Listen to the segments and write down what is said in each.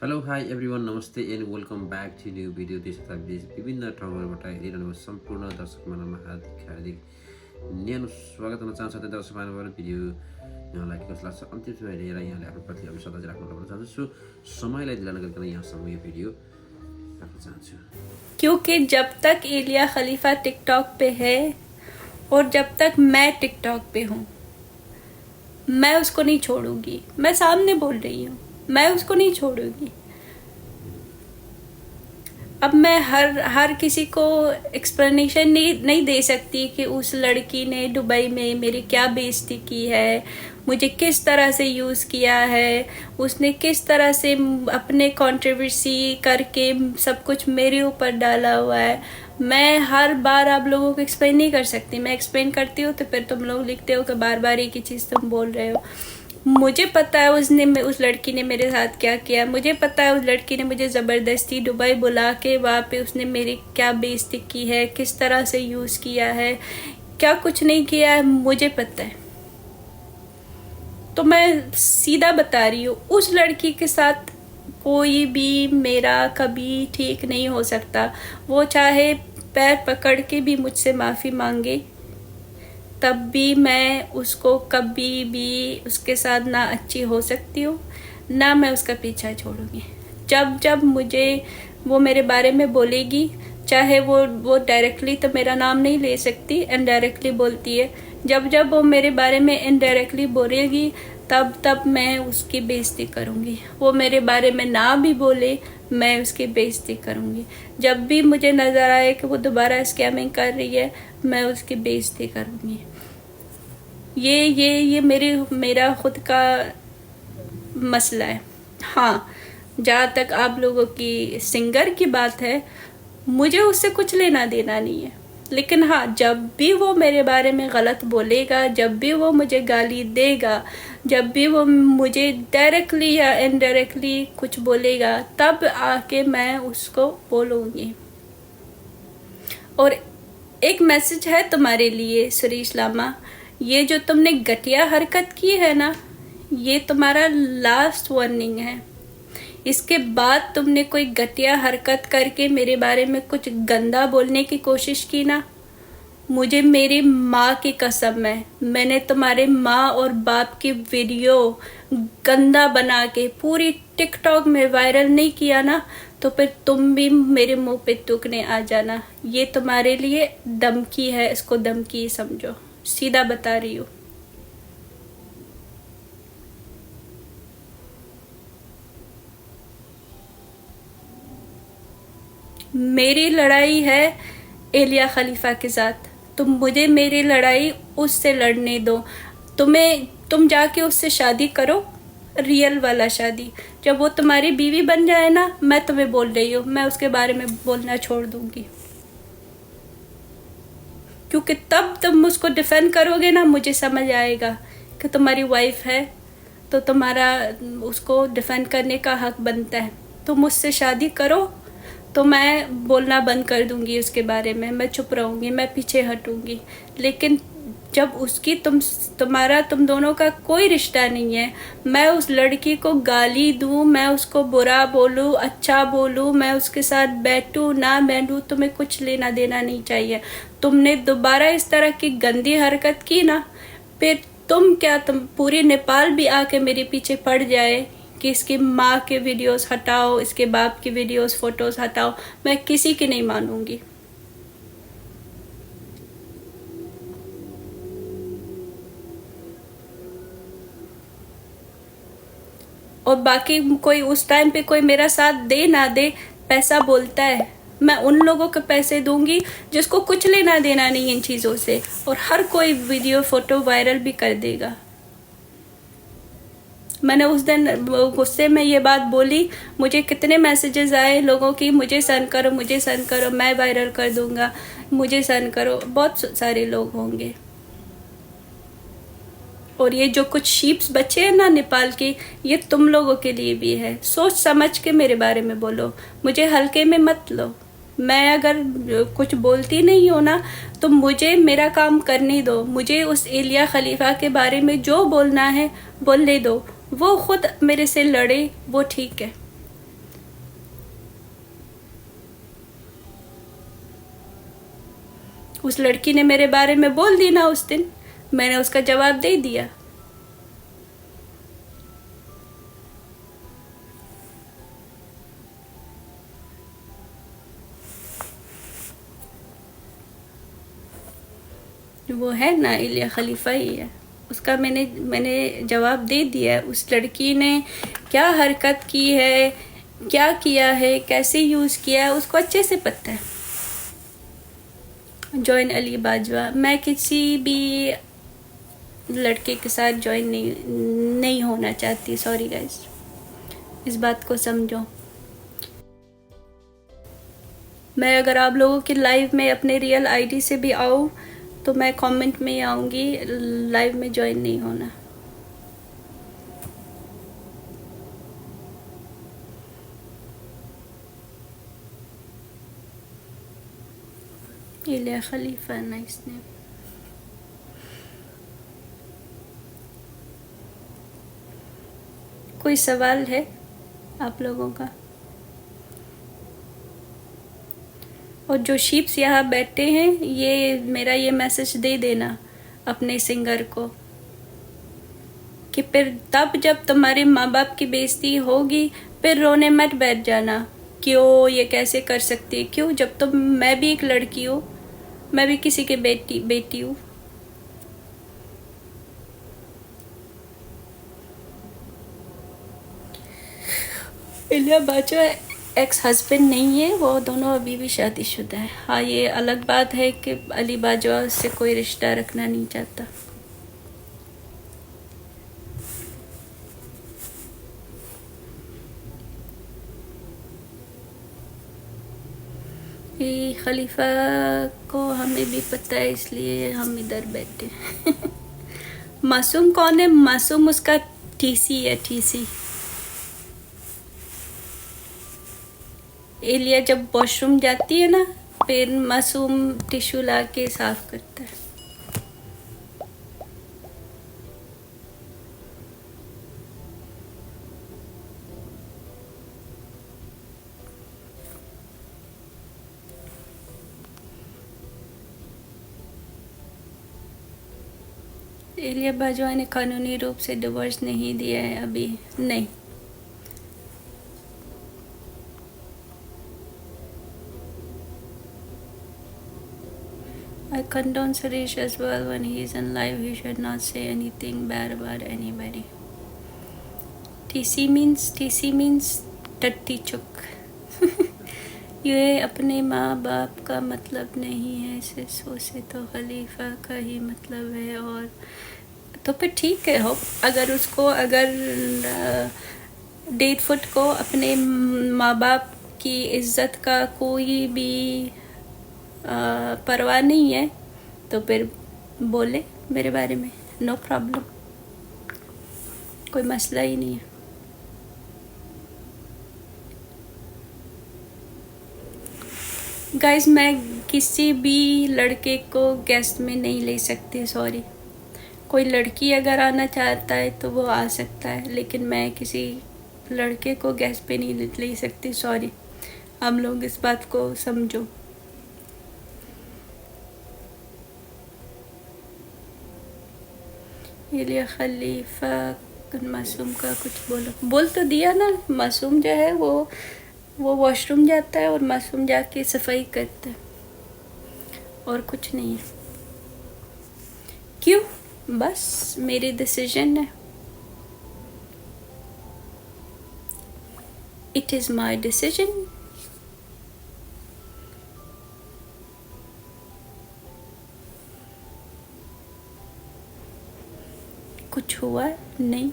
Hello hi everyone नमस्ते and welcome back to new video. त्यसर्थ विदेश विभिन्न ठाउँहरूबाट हेरिरहनु सम्पूर्ण दर्शक महानुभावमा हार्दिक हार्दिक न्यानो स्वागत गर्न चाहन्छु। साथै दर्शक महानुभावहरू भिडियो यहाँलाई कस्तो लाग्छ अन्तिमसम्म हेरेर यहाँले आफ्नो प्रति सधैँ राख्नु भन्न चाहन्छु। सो समयलाई ढिला नगरिकन यहाँसम्म यो भिडियो राख्न चाहन्छु। क्योंकि जब तक एलिया खलीफा टिकटॉक पे है और जब तक मैं टिकटॉक पे हूँ, मैं उसको नहीं छोड़ूंगी। मैं सामने बोल रही हूँ, मैं उसको नहीं छोड़ूंगी। अब मैं हर किसी को एक्सप्लेनेशन नहीं दे सकती कि उस लड़की ने दुबई में मेरी क्या बेइज्जती की है, मुझे किस तरह से यूज़ किया है, उसने किस तरह से अपने कंट्रोवर्सी करके सब कुछ मेरे ऊपर डाला हुआ है। मैं हर बार आप लोगों को एक्सप्लेन नहीं कर सकती। मैं एक्सप्लेन करती हूँ तो फिर तुम लोग लिखते हो कि बार बार एक ही चीज़ तुम बोल रहे हो। मुझे पता है उस लड़की ने मेरे साथ क्या किया। मुझे पता है उस लड़की ने मुझे ज़बरदस्ती दुबई बुला के वहाँ पे उसने मेरी क्या बेइज्जती की है, किस तरह से यूज़ किया है, क्या कुछ नहीं किया है, मुझे पता है। तो मैं सीधा बता रही हूँ, उस लड़की के साथ कोई भी मेरा कभी ठीक नहीं हो सकता। वो चाहे पैर पकड़ के भी मुझसे माफ़ी मांगे, तब भी मैं उसको कभी भी उसके साथ ना अच्छी हो सकती हूँ, ना मैं उसका पीछा छोड़ूंगी। जब जब मुझे वो मेरे बारे में बोलेगी, चाहे वो डायरेक्टली तो मेरा नाम नहीं ले सकती, इनडायरेक्टली बोलती है। जब जब वो मेरे बारे में इनडायरेक्टली बोलेगी, तब तब मैं उसकी बेइज्जती करूँगी। वो मेरे बारे में ना भी बोले, मैं उसकी बेइज्जती करूँगी। जब भी मुझे नज़र आए कि वो दोबारा स्कैमिंग कर रही है, मैं उसकी बेइज्जती करूँगी। ये मेरा खुद का मसला है। हाँ, जहाँ तक आप लोगों की सिंगर की बात है, मुझे उससे कुछ लेना देना नहीं है। लेकिन हाँ, जब भी वो मेरे बारे में गलत बोलेगा, जब भी वो मुझे गाली देगा, जब भी वो मुझे डायरेक्टली या इनडायरेक्टली कुछ बोलेगा, तब आके मैं उसको बोलूँगी। और एक मैसेज है तुम्हारे लिए सुरेश लामा, ये जो तुमने घटिया हरकत की है ना, ये तुम्हारा लास्ट वार्निंग है। इसके बाद तुमने कोई घटिया हरकत करके मेरे बारे में कुछ गंदा बोलने की कोशिश की ना, मुझे मेरी माँ की कसम है, मैंने तुम्हारे माँ और बाप की वीडियो गंदा बना के पूरी टिकटॉक में वायरल नहीं किया ना, तो फिर तुम भी मेरे मुंह पे थूकने आ जाना। ये तुम्हारे लिए धमकी है, इसको धमकी समझो। सीधा बता रही हूँ। मेरी लड़ाई है एलिया खलीफा के साथ, तुम मुझे मेरी लड़ाई उससे लड़ने दो। तुम जाके उससे शादी करो, रियल वाला शादी। जब वो तुम्हारी बीवी बन जाए ना, मैं तुम्हें बोल रही हूँ, मैं उसके बारे में बोलना छोड़ दूंगी। क्योंकि तब तुम उसको डिफेंड करोगे ना, मुझे समझ आएगा कि तुम्हारी वाइफ है तो तुम्हारा उसको डिफेंड करने का हक बनता है। तुम मुझसे शादी करो तो मैं बोलना बंद कर दूंगी उसके बारे में, मैं चुप रहूंगी, मैं पीछे हटूंगी। लेकिन जब तुम दोनों का कोई रिश्ता नहीं है, मैं उस लड़की को गाली दूं, मैं उसको बुरा बोलूं, अच्छा बोलूं, मैं उसके साथ बैठूं ना बैठूं, तुम्हें कुछ लेना देना नहीं चाहिए। तुमने दोबारा इस तरह की गंदी हरकत की ना, फिर तुम पूरी नेपाल भी आके मेरे पीछे पड़ जाए कि इसकी माँ के वीडियोस हटाओ, इसके बाप की वीडियोस फोटोज हटाओ, मैं किसी की नहीं मानूंगी। और बाकी कोई उस टाइम पे कोई मेरा साथ दे ना दे, पैसा बोलता है। मैं उन लोगों को पैसे दूंगी जिसको कुछ लेना देना नहीं इन चीज़ों से, और हर कोई वीडियो फोटो वायरल भी कर देगा। मैंने उस दिन गुस्से में ये बात बोली, मुझे कितने मैसेजेस आए लोगों की, मुझे सेंड करो, मुझे सेंड करो, मैं वायरल कर दूंगा, मुझे सेंड करो। बहुत सारे लोग होंगे। और ये जो कुछ शीप्स बचे हैं ना नेपाल के, ये तुम लोगों के लिए भी है। सोच समझ के मेरे बारे में बोलो, मुझे हल्के में मत लो। मैं अगर कुछ बोलती नहीं हो ना, तो मुझे मेरा काम करने दो। मुझे उस एलिया खलीफा के बारे में जो बोलना है बोलने दो, वो खुद मेरे से लड़े, वो ठीक है। उस लड़की ने मेरे बारे में बोल दी ना उस दिन, मैंने उसका जवाब दे दिया। वो है ना इलिया खलीफा ही है, उसका मैंने जवाब दे दिया है। उस लड़की ने क्या हरकत की है, क्या किया है, कैसे यूज़ किया है, उसको अच्छे से पता है। जॉइन अली बाजवा, मैं किसी भी लड़के के साथ जॉइन नहीं होना चाहती। सॉरी गाइस, इस बात को समझो। मैं अगर आप लोगों की लाइव में अपने रियल आईडी से भी आऊँ तो मैं कमेंट में आऊँगी, लाइव में ज्वाइन नहीं होना। इलिया खलीफा, नाइस नेम। कोई सवाल है आप लोगों का? और जो शीप्स यहाँ बैठे हैं, ये मेरा ये मैसेज दे देना अपने सिंगर को कि फिर तब जब तुम्हारे माँ बाप की बेइज्जती होगी फिर रोने मत बैठ जाना, क्यों ये कैसे कर सकती है, क्यों, जब तो मैं भी एक लड़की हूँ, मैं भी किसी के बेटी हूँ। इलिया बाजवा एक्स हस्बैंड नहीं है, वो दोनों अभी भी शादीशुदा है। हाँ, ये अलग बात है कि अली बाजवा से कोई रिश्ता रखना नहीं चाहता। ये खलीफा को हमें भी पता है, इसलिए हम इधर बैठे। मासूम कौन है? मासूम उसका टीसी है, टीसी। एलिया जब वॉशरूम जाती है ना, फिर मासूम टिश्यू ला के साफ करता है। एलिया बाजवा ने कानूनी रूप से डिवोर्स नहीं दिया है अभी, नहीं। I condone Suresh as well. When he is in live, he should not say anything bad about anybody. TC means टट्टी चुक। ये अपने माँ बाप का मतलब नहीं है, सिसो से तो खलीफा का ही मतलब है। और तो फिर ठीक है, हो अगर उसको, अगर डेट फुट को अपने माँ बाप की इज्जत का कोई भी परवाह नहीं है तो फिर बोले मेरे बारे में, नो प्रॉब्लम, कोई मसला ही नहीं है। गाइस, मैं किसी भी लड़के को गेस्ट में नहीं ले सकती, सॉरी। कोई लड़की अगर आना चाहता है तो वो आ सकता है, लेकिन मैं किसी लड़के को गेस्ट पे नहीं ले सकती, सॉरी। हम लोग इस बात को समझो। इलिया खलीफा मासूम का कुछ बोल तो दिया ना। मासूम जो है वो वॉशरूम जाता है और मासूम जाके सफाई करता है, और कुछ नहीं है। क्यों? बस मेरी डिसीजन है, इट इज़ माई डिसीजन। कुछ हुआ नहीं,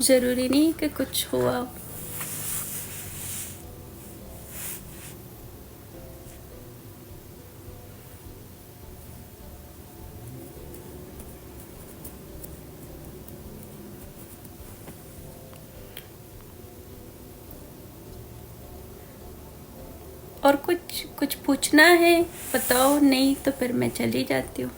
ज़रूरी नहीं कि कुछ हुआ। और कुछ पूछना है बताओ, नहीं तो फिर मैं चली जाती हूँ।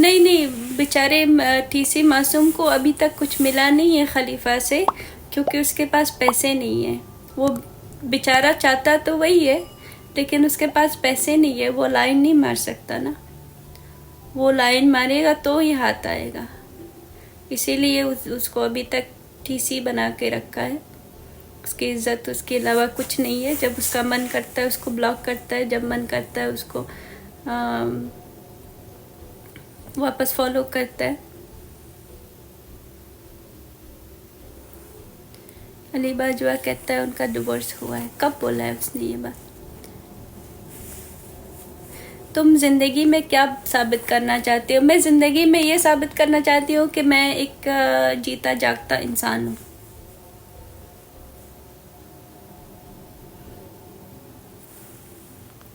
नहीं नहीं, बेचारे टीसी मासूम को अभी तक कुछ मिला नहीं है खलीफा से, क्योंकि उसके पास पैसे नहीं है। वो बेचारा चाहता तो वही है, लेकिन उसके पास पैसे नहीं है। वो लाइन नहीं मार सकता ना, वो लाइन मारेगा तो ही हाथ आएगा। इसीलिए उसको अभी तक टीसी बना के रखा है। उसकी इज्जत उसके अलावा कुछ नहीं है। जब उसका मन करता है उसको ब्लॉक करता है, जब मन करता है उसको वापस फॉलो करता है। अली बाजवा कहता है उनका डिवोर्स हुआ है। कब बोला है उसने ये बात? तुम जिंदगी में क्या साबित करना चाहती हो? मैं जिंदगी में ये साबित करना चाहती हूँ कि मैं एक जीता जागता इंसान हूँ।